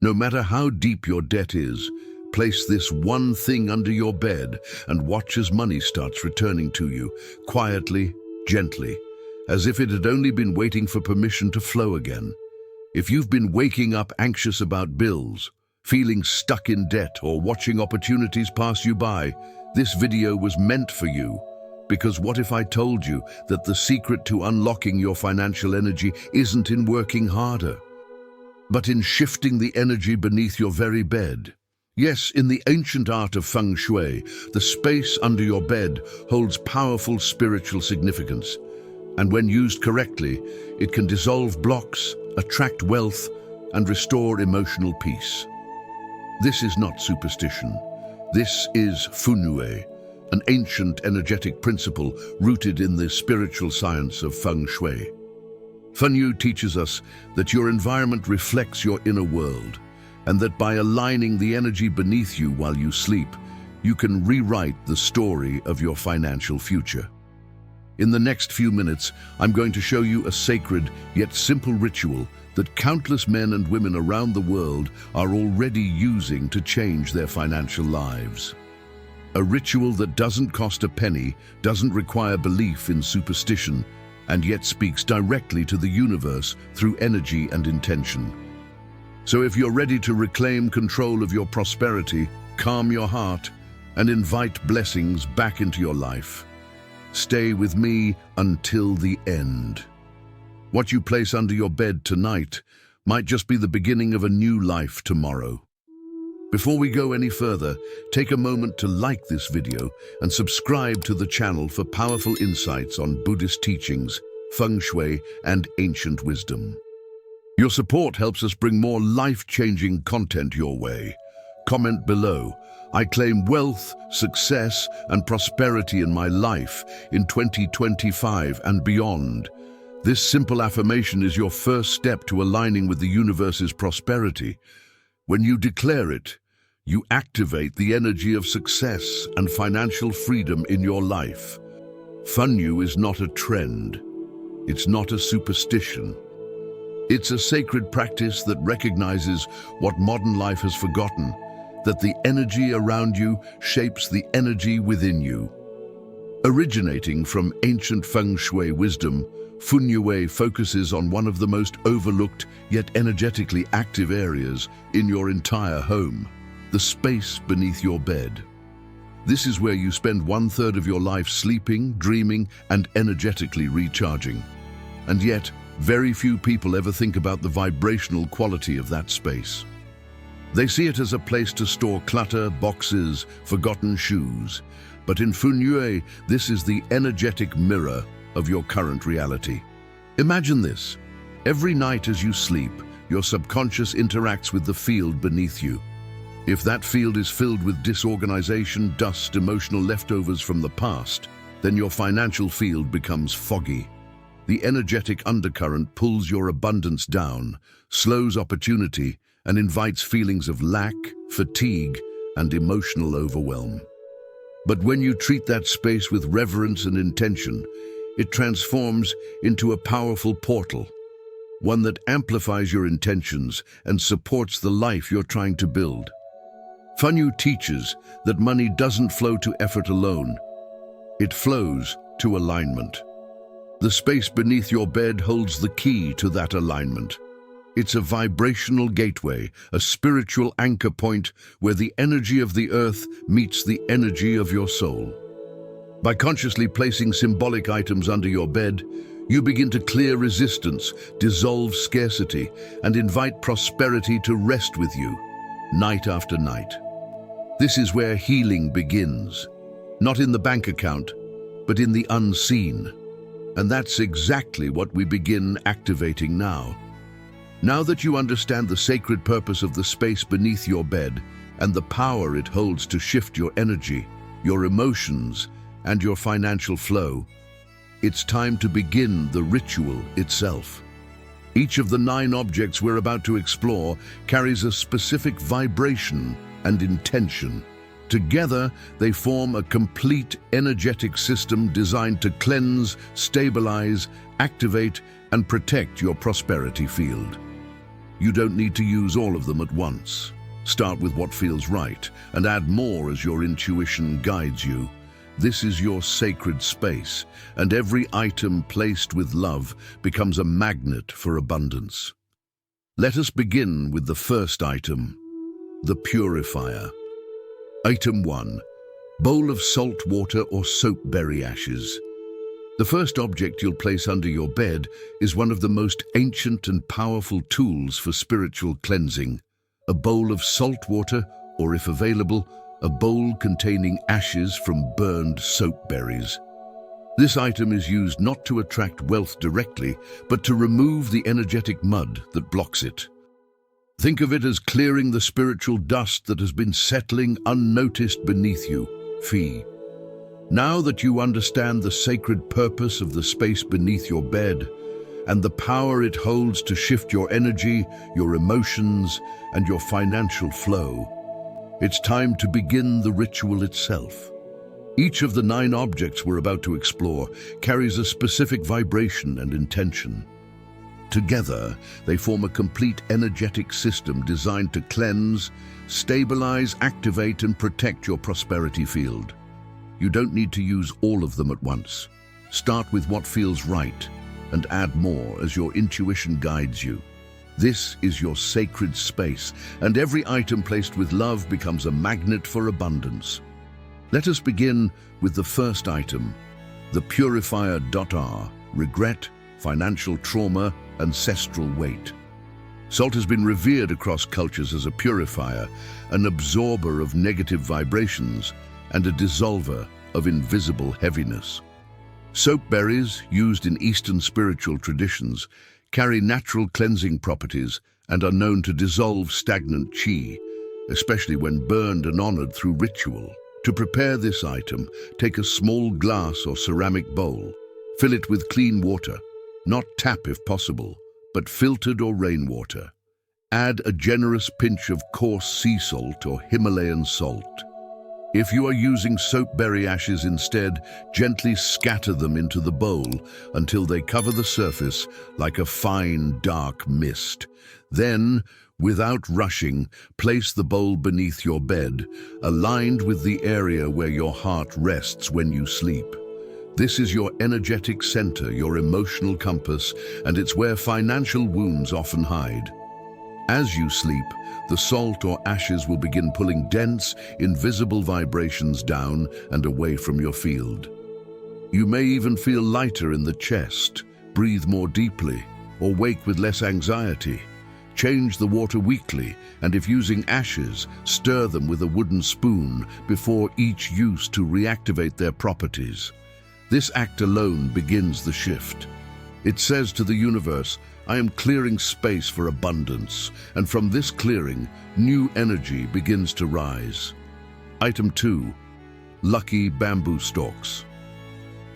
No matter how deep your debt is, place this one thing under your bed and watch as money starts returning to you, quietly, gently, as if it had only been waiting for permission to flow again. If you've been waking up anxious about bills, feeling stuck in debt, or watching opportunities pass you by, this video was meant for you. Because what if I told you that the secret to unlocking your financial energy isn't in working harder, but in shifting the energy beneath your very bed? Yes, in the ancient art of Feng Shui, the space under your bed holds powerful spiritual significance. And when used correctly, it can dissolve blocks, attract wealth, and restore emotional peace. This is not superstition. This is Feng Shui, an ancient energetic principle rooted in the spiritual science of Feng Shui. Feng Shui teaches us that your environment reflects your inner world, and that by aligning the energy beneath you while you sleep, you can rewrite the story of your financial future. In the next few minutes, I'm going to show you a sacred yet simple ritual that countless men and women around the world are already using to change their financial lives. A ritual that doesn't cost a penny, doesn't require belief in superstition, and yet speaks directly to the universe through energy and intention. So if you're ready to reclaim control of your prosperity, calm your heart, and invite blessings back into your life, stay with me until the end. What you place under your bed tonight might just be the beginning of a new life tomorrow. Before we go any further, take a moment to like this video and subscribe to the channel for powerful insights on Buddhist teachings, Feng Shui, and ancient wisdom. Your support helps us bring more life-changing content your way. Comment below. I claim wealth, success, and prosperity in my life in 2025 and beyond. This simple affirmation is your first step to aligning with the universe's prosperity. When you declare it, you activate the energy of success and financial freedom in your life. Feng Shui is not a trend. It's not a superstition. It's a sacred practice that recognizes what modern life has forgotten, that the energy around you shapes the energy within you. Originating from ancient Feng Shui wisdom, Feng Shui focuses on one of the most overlooked yet energetically active areas in your entire home, the space beneath your bed. This is where you spend 1/3 of your life sleeping, dreaming, and energetically recharging. And yet, very few people ever think about the vibrational quality of that space. They see it as a place to store clutter, boxes, forgotten shoes. But in Feng Shui, this is the energetic mirror of your current reality. Imagine this. Every night as you sleep, your subconscious interacts with the field beneath you. If that field is filled with disorganization, dust, emotional leftovers from the past, then your financial field becomes foggy. The energetic undercurrent pulls your abundance down, slows opportunity, and invites feelings of lack, fatigue, and emotional overwhelm. But when you treat that space with reverence and intention, it transforms into a powerful portal, one that amplifies your intentions and supports the life you're trying to build. Feng Shui teaches that money doesn't flow to effort alone. It flows to alignment. The space beneath your bed holds the key to that alignment. It's a vibrational gateway, a spiritual anchor point where the energy of the earth meets the energy of your soul. By consciously placing symbolic items under your bed, you begin to clear resistance, dissolve scarcity, and invite prosperity to rest with you, night after night. This is where healing begins, not in the bank account, but in the unseen. And that's exactly what we begin activating now. Now that you understand the sacred purpose of the space beneath your bed and the power it holds to shift your energy, your emotions, and your financial flow, it's time to begin the ritual itself. Each of the 9 objects we're about to explore carries a specific vibration and intention. Together, they form a complete energetic system designed to cleanse, stabilize, activate, and protect your prosperity field. You don't need to use all of them at once. Start with what feels right and add more as your intuition guides you. This is your sacred space, and every item placed with love becomes a magnet for abundance. Let us begin with the first item, the purifier. Item 1. Bowl of salt water or soap berry ashes. The first object you'll place under your bed is one of the most ancient and powerful tools for spiritual cleansing. A bowl of salt water, or if available, a bowl containing ashes from burned soap berries. This item is used not to attract wealth directly, but to remove the energetic mud that blocks it. Think of it as clearing the spiritual dust that has been settling unnoticed beneath you. Fee. Now that you understand the sacred purpose of the space beneath your bed and the power it holds to shift your energy, your emotions, and your financial flow, it's time to begin the ritual itself. Each of the 9 objects we're about to explore carries a specific vibration and intention. Together, they form a complete energetic system designed to cleanse, stabilize, activate, and protect your prosperity field. You don't need to use all of them at once. Start with what feels right and add more as your intuition guides you. This is your sacred space, and every item placed with love becomes a magnet for abundance. Let us begin with the first item, the Purifier. Regret, financial trauma, ancestral weight. Salt has been revered across cultures as a purifier, an absorber of negative vibrations, and a dissolver of invisible heaviness. Soap berries, used in Eastern spiritual traditions, carry natural cleansing properties and are known to dissolve stagnant qi, especially when burned and honored through ritual. To prepare this item, take a small glass or ceramic bowl. Fill it with clean water, not tap if possible, but filtered or rainwater. Add a generous pinch of coarse sea salt or Himalayan salt. If you are using soap berry ashes instead, gently scatter them into the bowl until they cover the surface like a fine, dark mist. Then, without rushing, place the bowl beneath your bed, aligned with the area where your heart rests when you sleep. This is your energetic center, your emotional compass, and it's where financial wounds often hide. As you sleep, the salt or ashes will begin pulling dense, invisible vibrations down and away from your field. You may even feel lighter in the chest, breathe more deeply, or wake with less anxiety. Change the water weekly, and if using ashes, stir them with a wooden spoon before each use to reactivate their properties. This act alone begins the shift. It says to the universe, I am clearing space for abundance, and from this clearing, new energy begins to rise. Item 2. Lucky bamboo stalks.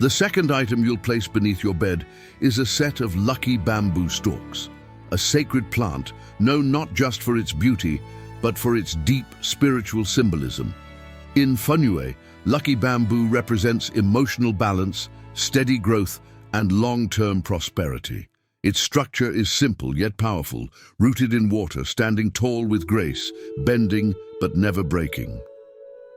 The second item you'll place beneath your bed is a set of lucky bamboo stalks, a sacred plant known not just for its beauty, but for its deep spiritual symbolism. In Feng Shui, lucky bamboo represents emotional balance, steady growth, and long-term prosperity. Its structure is simple yet powerful, rooted in water, standing tall with grace, bending but never breaking.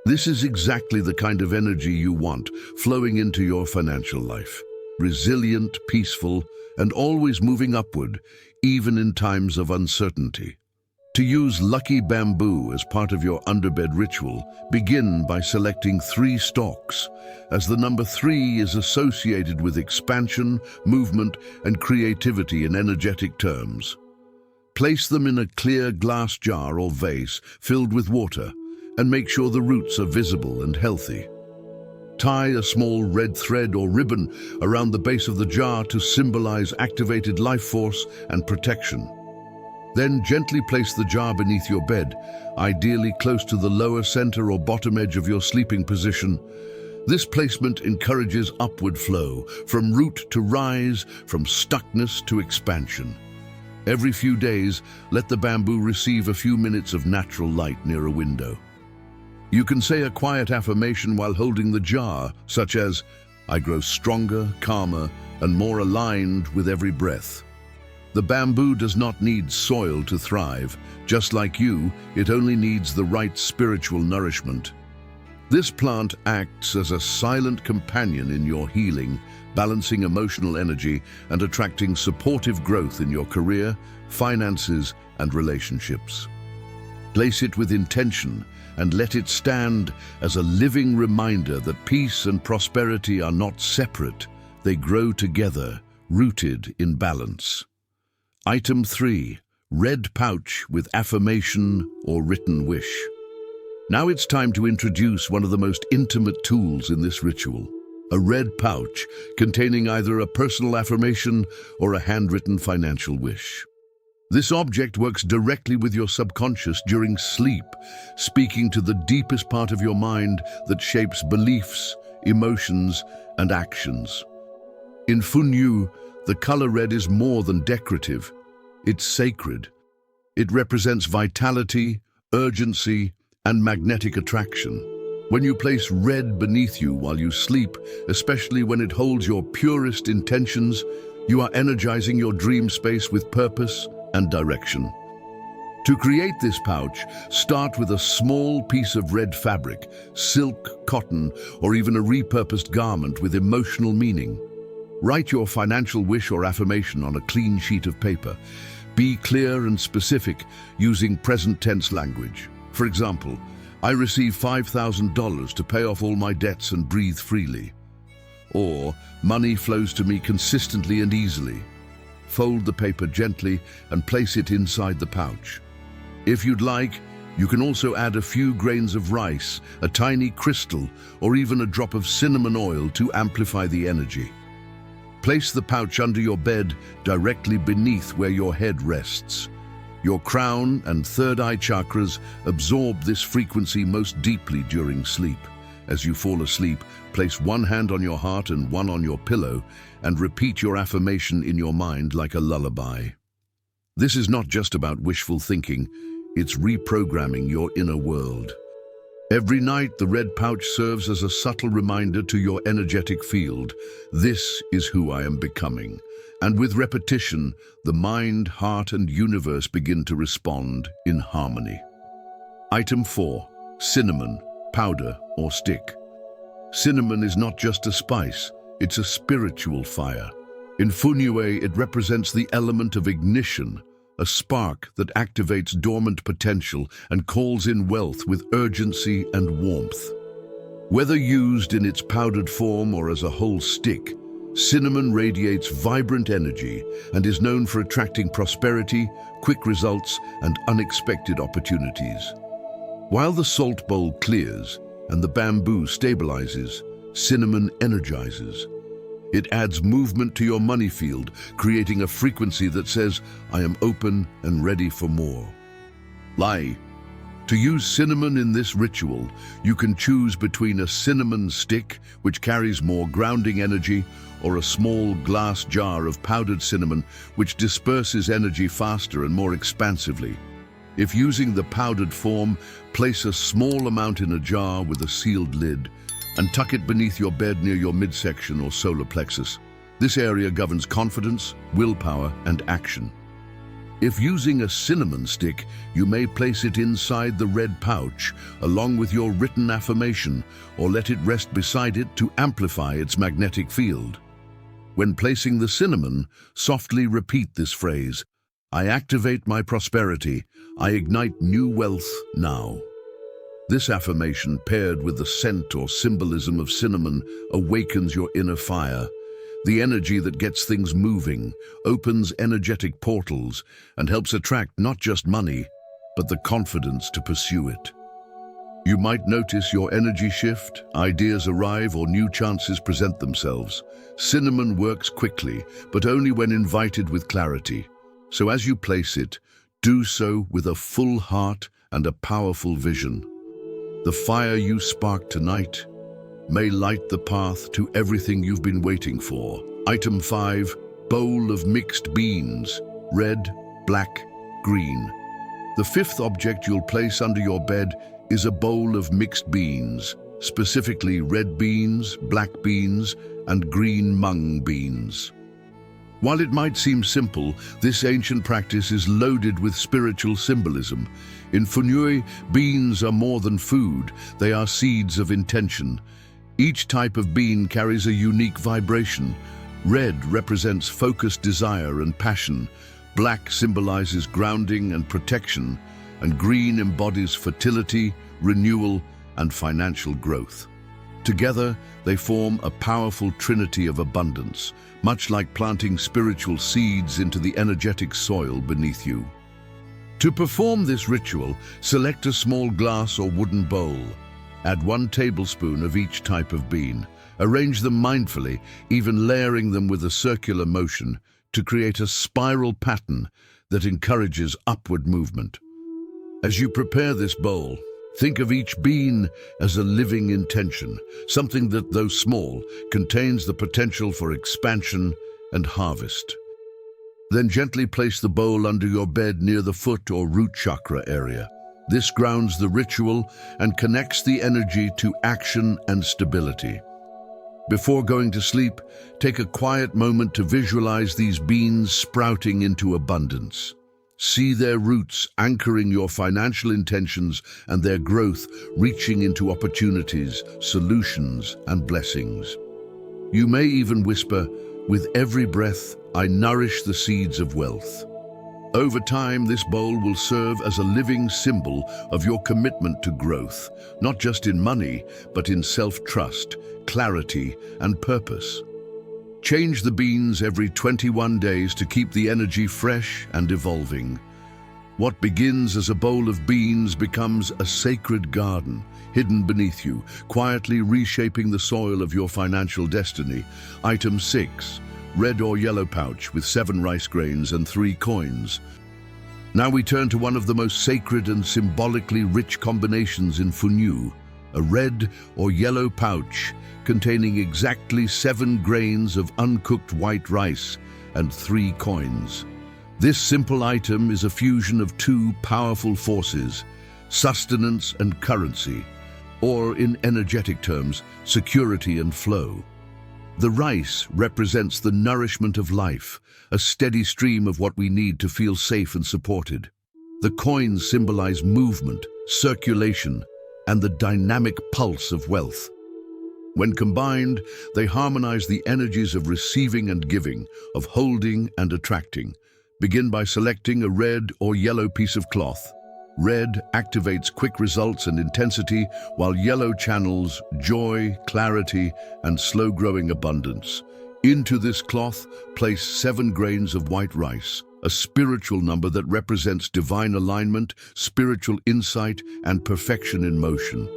This is exactly the kind of energy you want flowing into your financial life. Resilient, peaceful, and always moving upward, even in times of uncertainty. To use lucky bamboo as part of your underbed ritual, begin by selecting 3 stalks, as the number 3 is associated with expansion, movement, and creativity in energetic terms. Place them in a clear glass jar or vase filled with water, and make sure the roots are visible and healthy. Tie a small red thread or ribbon around the base of the jar to symbolize activated life force and protection. Then gently place the jar beneath your bed, ideally close to the lower center or bottom edge of your sleeping position. This placement encourages upward flow, from root to rise, from stuckness to expansion. Every few days, let the bamboo receive a few minutes of natural light near a window. You can say a quiet affirmation while holding the jar, such as, I grow stronger, calmer, and more aligned with every breath. The bamboo does not need soil to thrive. Just like you, it only needs the right spiritual nourishment. This plant acts as a silent companion in your healing, balancing emotional energy and attracting supportive growth in your career, finances, and relationships. Place it with intention and let it stand as a living reminder that peace and prosperity are not separate. They grow together, rooted in balance. Item 3. Red pouch with affirmation or written wish. Now it's time to introduce one of the most intimate tools in this ritual. A red pouch containing either a personal affirmation or a handwritten financial wish. This object works directly with your subconscious during sleep, speaking to the deepest part of your mind that shapes beliefs, emotions, and actions. In Feng Shui, the color red is more than decorative. It's sacred. It represents vitality, urgency, and magnetic attraction. When you place red beneath you while you sleep, especially when it holds your purest intentions, you are energizing your dream space with purpose and direction. To create this pouch, start with a small piece of red fabric, silk, cotton, or even a repurposed garment with emotional meaning. Write your financial wish or affirmation on a clean sheet of paper. Be clear and specific, using present tense language. For example, I receive $5,000 to pay off all my debts and breathe freely. Or, money flows to me consistently and easily. Fold the paper gently and place it inside the pouch. If you'd like, you can also add a few grains of rice, a tiny crystal, or even a drop of cinnamon oil to amplify the energy. Place the pouch under your bed, directly beneath where your head rests. Your crown and third eye chakras absorb this frequency most deeply during sleep. As you fall asleep, place one hand on your heart and one on your pillow, and repeat your affirmation in your mind like a lullaby. This is not just about wishful thinking, it's reprogramming your inner world. Every night, the red pouch serves as a subtle reminder to your energetic field. This is who I am becoming. And with repetition, the mind, heart, and universe begin to respond in harmony. Item 4. Cinnamon, powder or stick. Cinnamon is not just a spice, it's a spiritual fire. In Feng Shui, it represents the element of ignition, a spark that activates dormant potential and calls in wealth with urgency and warmth. Whether used in its powdered form or as a whole stick, cinnamon radiates vibrant energy and is known for attracting prosperity, quick results, and unexpected opportunities. While the salt bowl clears and the bamboo stabilizes, cinnamon energizes. It adds movement to your money field, creating a frequency that says, I am open and ready for more. Lie. To use cinnamon in this ritual, you can choose between a cinnamon stick, which carries more grounding energy, or a small glass jar of powdered cinnamon, which disperses energy faster and more expansively. If using the powdered form, place a small amount in a jar with a sealed lid, and tuck it beneath your bed near your midsection or solar plexus. This area governs confidence, willpower, and action. If using a cinnamon stick, you may place it inside the red pouch, along with your written affirmation, or let it rest beside it to amplify its magnetic field. When placing the cinnamon, softly repeat this phrase, I activate my prosperity, I ignite new wealth now. This affirmation, paired with the scent or symbolism of cinnamon, awakens your inner fire, the energy that gets things moving, opens energetic portals, and helps attract not just money, but the confidence to pursue it. You might notice your energy shift, ideas arrive, or new chances present themselves. Cinnamon works quickly, but only when invited with clarity. So as you place it, do so with a full heart and a powerful vision. The fire you spark tonight may light the path to everything you've been waiting for. Item 5. Bowl of mixed beans, red, black, green. The fifth object you'll place under your bed is a bowl of mixed beans, specifically red beans, black beans, and green mung beans. While it might seem simple, this ancient practice is loaded with spiritual symbolism. In Feng Shui, beans are more than food, they are seeds of intention. Each type of bean carries a unique vibration. Red represents focused desire and passion, black symbolizes grounding and protection, and green embodies fertility, renewal, and financial growth. Together, they form a powerful trinity of abundance, much like planting spiritual seeds into the energetic soil beneath you. To perform this ritual, select a small glass or wooden bowl. Add 1 tablespoon of each type of bean. Arrange them mindfully, even layering them with a circular motion to create a spiral pattern that encourages upward movement. As you prepare this bowl, think of each bean as a living intention, something that, though small, contains the potential for expansion and harvest. Then gently place the bowl under your bed near the foot or root chakra area. This grounds the ritual and connects the energy to action and stability. Before going to sleep, take a quiet moment to visualize these beans sprouting into abundance. See their roots anchoring your financial intentions and their growth reaching into opportunities, solutions, and blessings. You may even whisper, "With every breath, I nourish the seeds of wealth." Over time, this bowl will serve as a living symbol of your commitment to growth, not just in money, but in self-trust, clarity, and purpose. Change the beans every 21 days to keep the energy fresh and evolving. What begins as a bowl of beans becomes a sacred garden, hidden beneath you, quietly reshaping the soil of your financial destiny. Item 6. Red or yellow pouch with 7 rice grains and 3 coins. Now we turn to one of the most sacred and symbolically rich combinations in Feng Shui, a red or yellow pouch containing exactly 7 grains of uncooked white rice and 3 coins. This simple item is a fusion of 2 powerful forces, sustenance and currency, or in energetic terms, security and flow. The rice represents the nourishment of life, a steady stream of what we need to feel safe and supported. The coins symbolize movement, circulation, and the dynamic pulse of wealth. When combined, they harmonize the energies of receiving and giving, of holding and attracting. Begin by selecting a red or yellow piece of cloth. Red activates quick results and intensity, while yellow channels joy, clarity, and slow-growing abundance. Into this cloth, place 7 grains of white rice, a spiritual number that represents divine alignment, spiritual insight, and perfection in motion.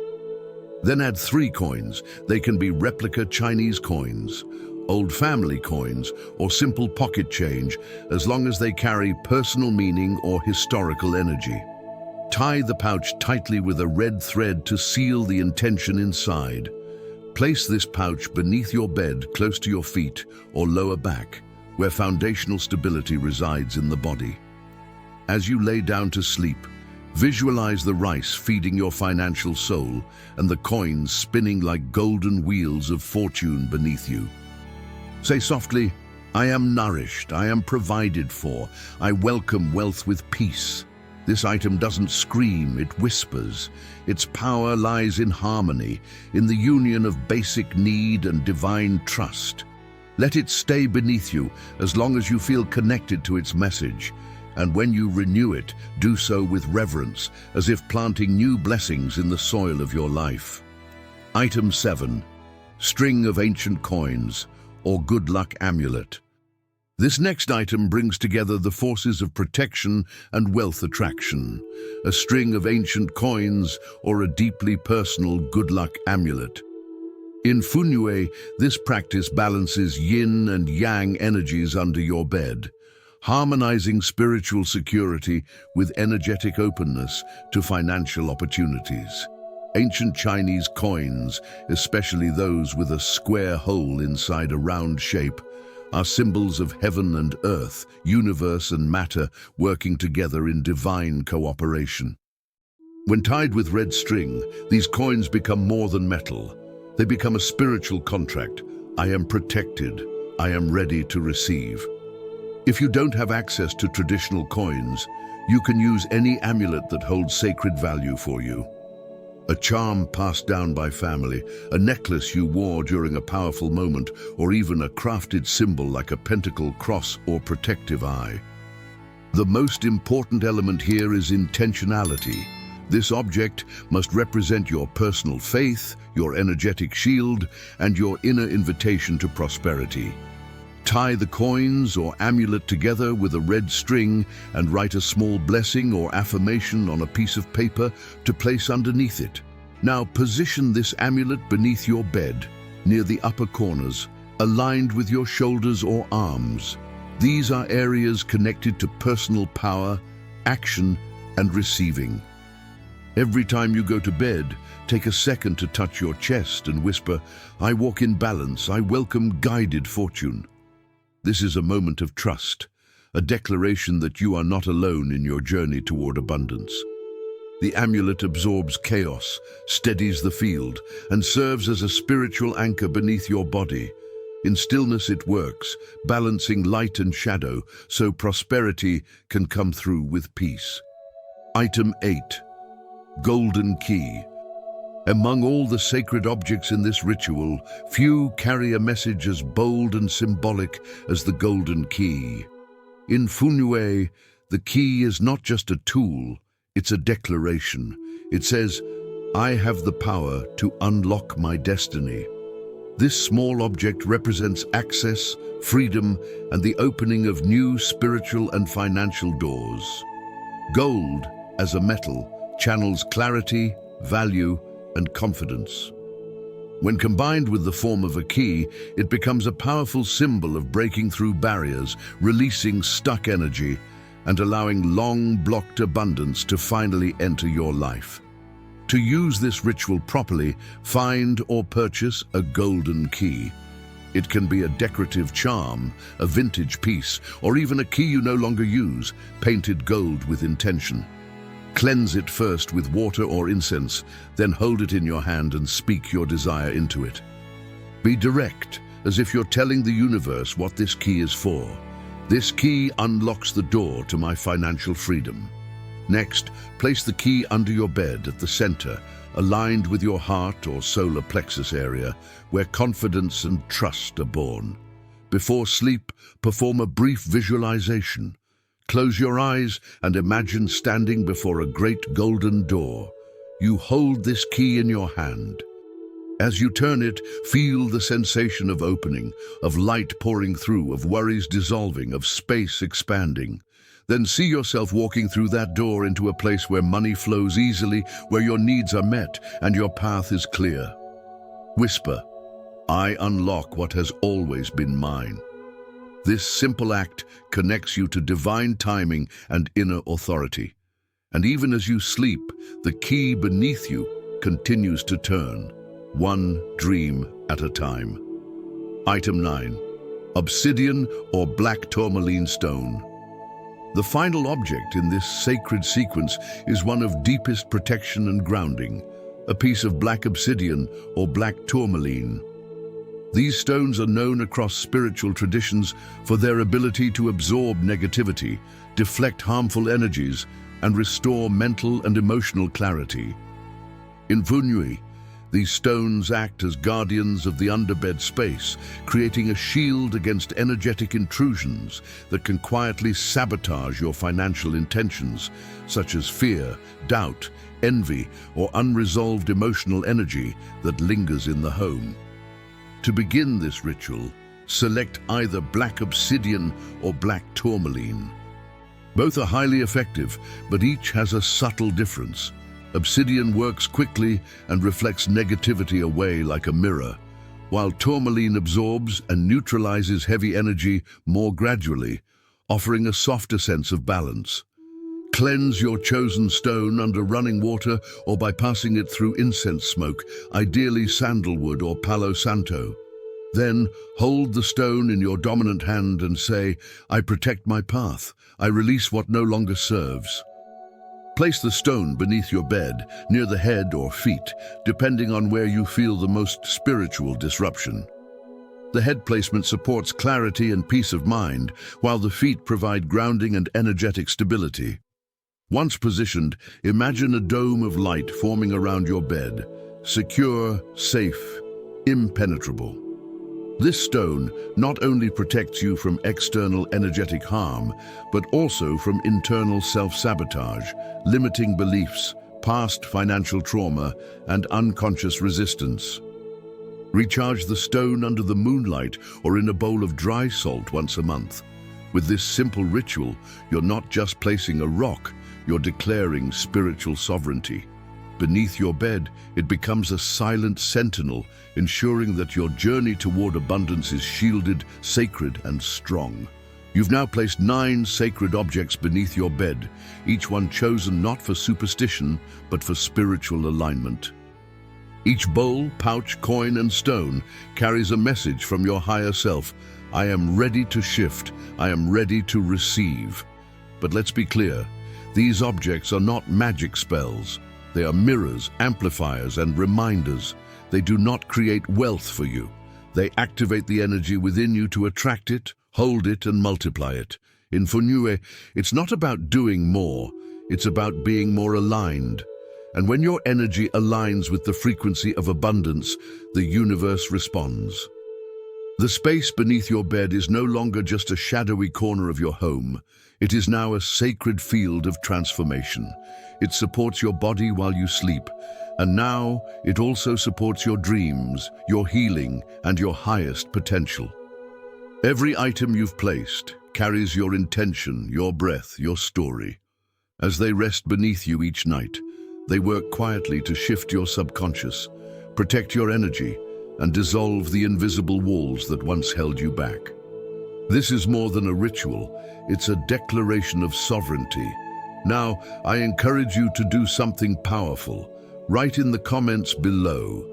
Then add 3 coins. They can be replica Chinese coins, old family coins, or simple pocket change, as long as they carry personal meaning or historical energy. Tie the pouch tightly with a red thread to seal the intention inside. Place this pouch beneath your bed, close to your feet or lower back, where foundational stability resides in the body. As you lay down to sleep, visualize the rice feeding your financial soul and the coins spinning like golden wheels of fortune beneath you. Say softly, "I am nourished, I am provided for, I welcome wealth with peace." This item doesn't scream, it whispers. Its power lies in harmony, in the union of basic need and divine trust. Let it stay beneath you as long as you feel connected to its message. And when you renew it, do so with reverence, as if planting new blessings in the soil of your life. Item 7. String of ancient coins, or good luck amulet. This next item brings together the forces of protection and wealth attraction. A string of ancient coins, or a deeply personal good luck amulet. In Feng Shui, this practice balances yin and yang energies under your bed, harmonizing spiritual security with energetic openness to financial opportunities. Ancient Chinese coins, especially those with a square hole inside a round shape, are symbols of heaven and earth, universe and matter working together in divine cooperation. When tied with red string, these coins become more than metal. They become a spiritual contract. I am protected. I am ready to receive. If you don't have access to traditional coins, you can use any amulet that holds sacred value for you. A charm passed down by family, a necklace you wore during a powerful moment, or even a crafted symbol like a pentacle, cross, or protective eye. The most important element here is intentionality. This object must represent your personal faith, your energetic shield, and your inner invitation to prosperity. Tie the coins or amulet together with a red string and write a small blessing or affirmation on a piece of paper to place underneath it. Now position this amulet beneath your bed, near the upper corners, aligned with your shoulders or arms. These are areas connected to personal power, action, and receiving. Every time you go to bed, take a second to touch your chest and whisper, "I walk in balance, I welcome guided fortune." This is a moment of trust, a declaration that you are not alone in your journey toward abundance. The amulet absorbs chaos, steadies the field, and serves as a spiritual anchor beneath your body. In stillness it works, balancing light and shadow, so prosperity can come through with peace. Item 8. Golden Key. Among all the sacred objects in this ritual, few carry a message as bold and symbolic as the golden key. In Feng Shui, the key is not just a tool, it's a declaration. It says, "I have the power to unlock my destiny." This small object represents access, freedom, and the opening of new spiritual and financial doors. Gold, as a metal, channels clarity, value, and confidence. When combined with the form of a key, it becomes a powerful symbol of breaking through barriers, releasing stuck energy, and allowing long-blocked abundance to finally enter your life. To use this ritual properly, find or purchase a golden key. It can be a decorative charm, a vintage piece, or even a key you no longer use, painted gold with intention. Cleanse it first with water or incense, then hold it in your hand and speak your desire into it. Be direct, as if you're telling the universe what this key is for. This key unlocks the door to my financial freedom. Next, place the key under your bed at the center, aligned with your heart or solar plexus area, where confidence and trust are born. Before sleep, perform a brief visualization. Close your eyes and imagine standing before a great golden door. You hold this key in your hand. As you turn it, feel the sensation of opening, of light pouring through, of worries dissolving, of space expanding. Then see yourself walking through that door into a place where money flows easily, where your needs are met and your path is clear. Whisper, "I unlock what has always been mine." This simple act connects you to divine timing and inner authority. And even as you sleep, the key beneath you continues to turn, one dream at a time. Item 9. Obsidian or black tourmaline stone. The final object in this sacred sequence is one of deepest protection and grounding, a piece of black obsidian or black tourmaline. These stones are known across spiritual traditions for their ability to absorb negativity, deflect harmful energies, and restore mental and emotional clarity. In Feng Shui, these stones act as guardians of the underbed space, creating a shield against energetic intrusions that can quietly sabotage your financial intentions, such as fear, doubt, envy, or unresolved emotional energy that lingers in the home. To begin this ritual, select either black obsidian or black tourmaline. Both are highly effective, but each has a subtle difference. Obsidian works quickly and reflects negativity away like a mirror, while tourmaline absorbs and neutralizes heavy energy more gradually, offering a softer sense of balance. Cleanse your chosen stone under running water or by passing it through incense smoke, ideally sandalwood or palo santo. Then hold the stone in your dominant hand and say, "I protect my path. I release what no longer serves." Place the stone beneath your bed, near the head or feet, depending on where you feel the most spiritual disruption. The head placement supports clarity and peace of mind, while the feet provide grounding and energetic stability. Once positioned, imagine a dome of light forming around your bed, secure, safe, impenetrable. This stone not only protects you from external energetic harm, but also from internal self-sabotage, limiting beliefs, past financial trauma, and unconscious resistance. Recharge the stone under the moonlight or in a bowl of dry salt once a month. With this simple ritual, you're not just placing a rock, you're declaring spiritual sovereignty. Beneath your bed, it becomes a silent sentinel, ensuring that your journey toward abundance is shielded, sacred, and strong. You've now placed 9 sacred objects beneath your bed, each one chosen not for superstition, but for spiritual alignment. Each bowl, pouch, coin, and stone carries a message from your higher self. I am ready to shift. I am ready to receive. But let's be clear, these objects are not magic spells. They are mirrors, amplifiers, and reminders. They do not create wealth for you. They activate the energy within you to attract it, hold it, and multiply it. In Feng Shui, it's not about doing more, it's about being more aligned. And when your energy aligns with the frequency of abundance, the universe responds. The space beneath your bed is no longer just a shadowy corner of your home. It is now a sacred field of transformation. It supports your body while you sleep, and now it also supports your dreams, your healing, and your highest potential. Every item you've placed carries your intention, your breath, your story. As they rest beneath you each night, they work quietly to shift your subconscious, protect your energy, and dissolve the invisible walls that once held you back. This is more than a ritual, it's a declaration of sovereignty. Now, I encourage you to do something powerful. Write in the comments below,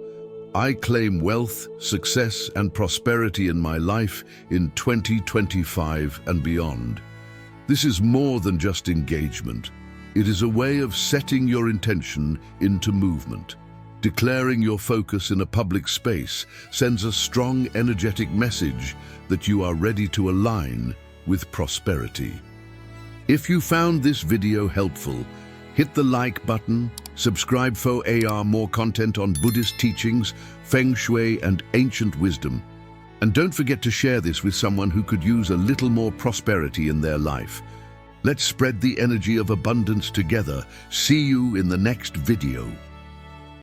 I claim wealth, success, and prosperity in my life in 2025 and beyond. This is more than just engagement. It is a way of setting your intention into movement. Declaring your focus in a public space sends a strong, energetic message that you are ready to align with prosperity. If you found this video helpful, hit the like button, subscribe for more content on Buddhist teachings, Feng Shui, and ancient wisdom. And don't forget to share this with someone who could use a little more prosperity in their life. Let's spread the energy of abundance together. See you in the next video.